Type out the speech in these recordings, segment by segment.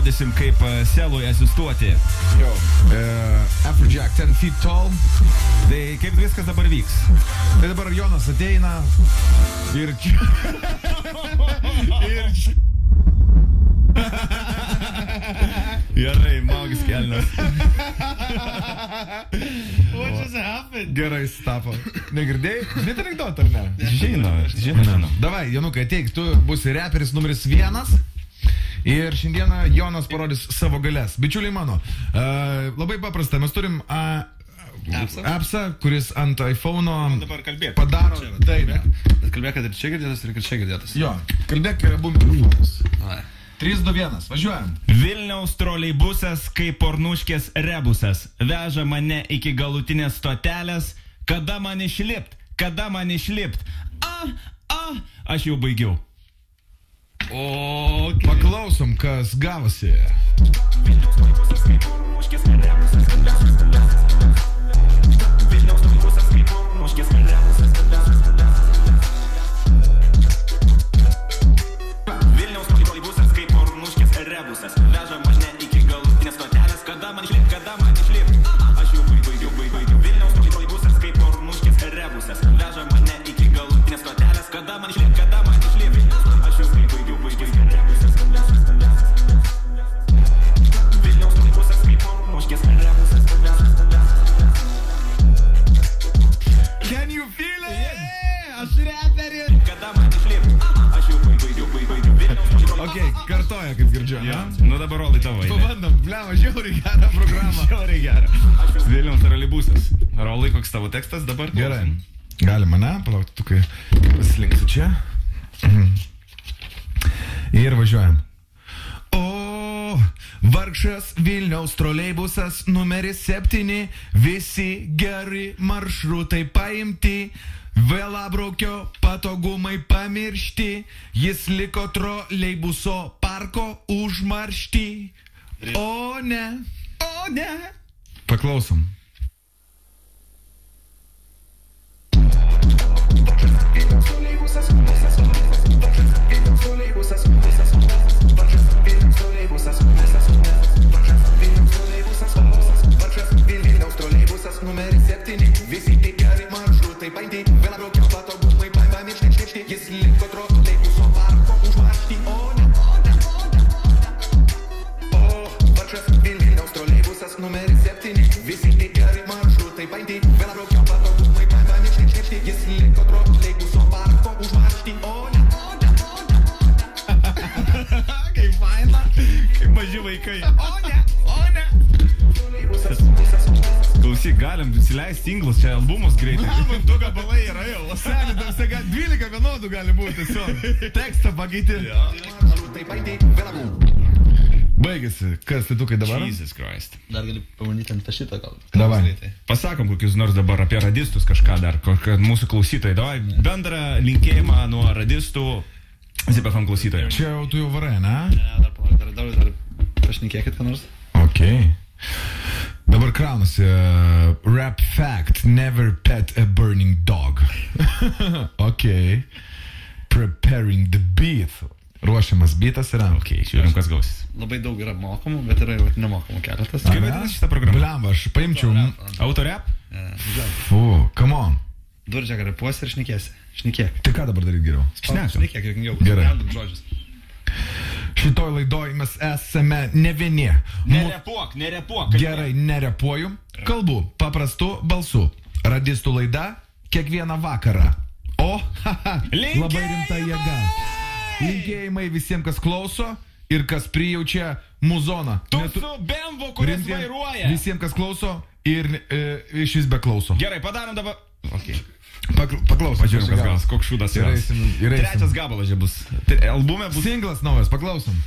parodysim, kaip Selui asistuoti. Jo. Afrojack 10 feet tall. Tai kaip viskas dabar vyks? Tai dabar Jonas ateina ir čia. Gerai, maugis kelnes. What just happened? Gerai, stapo. Negirdėjai? Žinai anekdotą, ar ne? Žinau. Davai, Jonukai, ateik, tu būsi reperis numeris 1. Ir šiandieną Jonas parodys savo galės. Bičiuliai mano, labai paprasta, mes turim appsą, kuris ant iPhone'o padaro. Taip. Bet kalbėk, kad ir čia girdėtas, ir kad čia girdėtas. Jo, kalbėk, kad abu mikrofonus. 3, 2, 1, važiuojam. Vilniaus troleibusas kaip pornuškės rebusas. Veža mane iki galutinės stotelės. Kada man išlipt? Aš jau baigiau. O, paklausom, kas gavosi. Vilniaus troleibusas kaip pornuškės rebusas. Vilniaus troleibusas kaip pornuškės rebusas. Vilniaus troleibusas kaip pornuškės rebusas. Veža mane iki galutinės stotelės. Kada man išlipt? Aš jau baigiau. Vilniaus troleibusas kaip pornuškės rebusas. Veža mane iki galutinės stotelės. Kada man išlipt? Aš jau baigiau. Vilniaus troleibusas kaip pornuškės rebusas. Can you feel it? Yeah, aš reperis. Kada man išlipt? Aš jau baigiau. Ok, kartoja, kaip girdžiu. Ja, nu dabar rolai tavo. Pabandom, blema, žiauriai gerą programą. Žiauriai gerą. Vilniaus troleibusas. Rolai, koks tavo tekstas dabar? Gerai. Galima, ne? Palaukti, tu kai pasilinksi čia. Ir važiuojam. O, vargšas Vilniaus troleibusas numeris 7. Visi geri maršrutai paimti. Vėlabraukio patogumai pamiršti. Jis liko troleibuso parko užmaršti. O ne. Paklausom. Vilniaus troleibusas numeris 7. Visi tik geri maršrutai paimti. Vėlabraukio patogumai pamiršti. Jis liko troleibuso parko užmaršti. O vargšas Vilniaus troleibusas numeris 7. Visi tik geri maršrutai paimti. Vėlabraukio patogumai pamiršti. Jis liko troleibuso parko užmaršti. Kaip faina, kaip maži vaikai. O ne. Klausyk, galim įsileisti tinglus, čia albumus greitai. Mama, 2 gabalai yra jau. Seniai, 12 vienodų gali būti. Tekstą pakeiti. Baigėsi. Kas tai tu kai dabar? Jesus Christ. Dar gali pamanyti ant šitą gal. Davai. Pasakom kokius nors dabar apie radistus kažką dar, kad mūsų klausytojai. Davai bendrą linkėjimą nuo radistų ZPFM klausytojams. Čia jau tu jau varai, ne? Ne, dar pašnekėkit ką nors. Ok. Dabar kraunasi rap fact, never pet a burning dog. Ok. Preparing the beat. Ruošiamas beatas yra. Ok, žiūrim kas gausis. Labai daug yra mokamų, bet yra ir nemokamų keletas. Kaip vadinasi šitą programą? Blemba, aš paimčiau. Autorap? Fu, come on. Durčią repuosi ir šnekėsi. Šnekėk. Tai ką dabar daryti geriau? Šnekėk, jokingiau. Gerai. Žodžius. Šitoj laidoj mes esame ne vieni. Nerepuok. Gerai, nerepuoju. Kalbu paprastu balsu. Radistų laida kiekvieną vakarą. O, labai rimta jėga. Linkėjimai visiems, kas klauso ir kas prijaučia muzoną. Tu su BMW, kuris vairuoja. Visiems, kas klauso ir iš vis be klauso. Gerai, padarom dabar. Okay. Paklausom. Pažiūrėjom, kas galas, koks šūdas yra. Trečias gabalas čia bus. Albume bus. Singlas naujas, paklausom.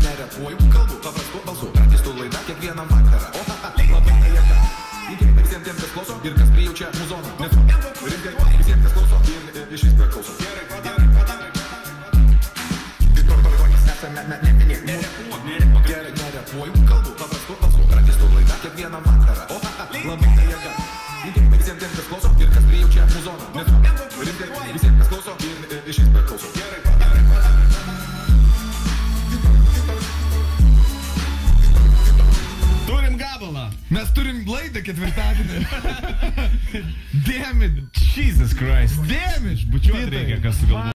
Nerepuoju, kalbu paprastu balsu. Radistų laida kiekvieną vakarą. O, labai jėga. Linkėjimai visiems tiems, kas klauso ir kas prijaučia muzoną. Rimtai, visiems, kas klauso ir iš vis be klauso. Gerai, padarai. tekstą nerepuoju, kalbu, paprastu balsu, radistų laida kiekvieną vakarą. O, labai jėga. Visiems tiem, kas klauso ir kas prijaučia muzoną. Nes rimtai visiems, kas klauso ir iš vis priklauso. Turim gabalą. Mes turim laidą ketvirtadienį. Damn it, Jesus Christ. Damn it, bučiuot reikia, kas sugalvoja.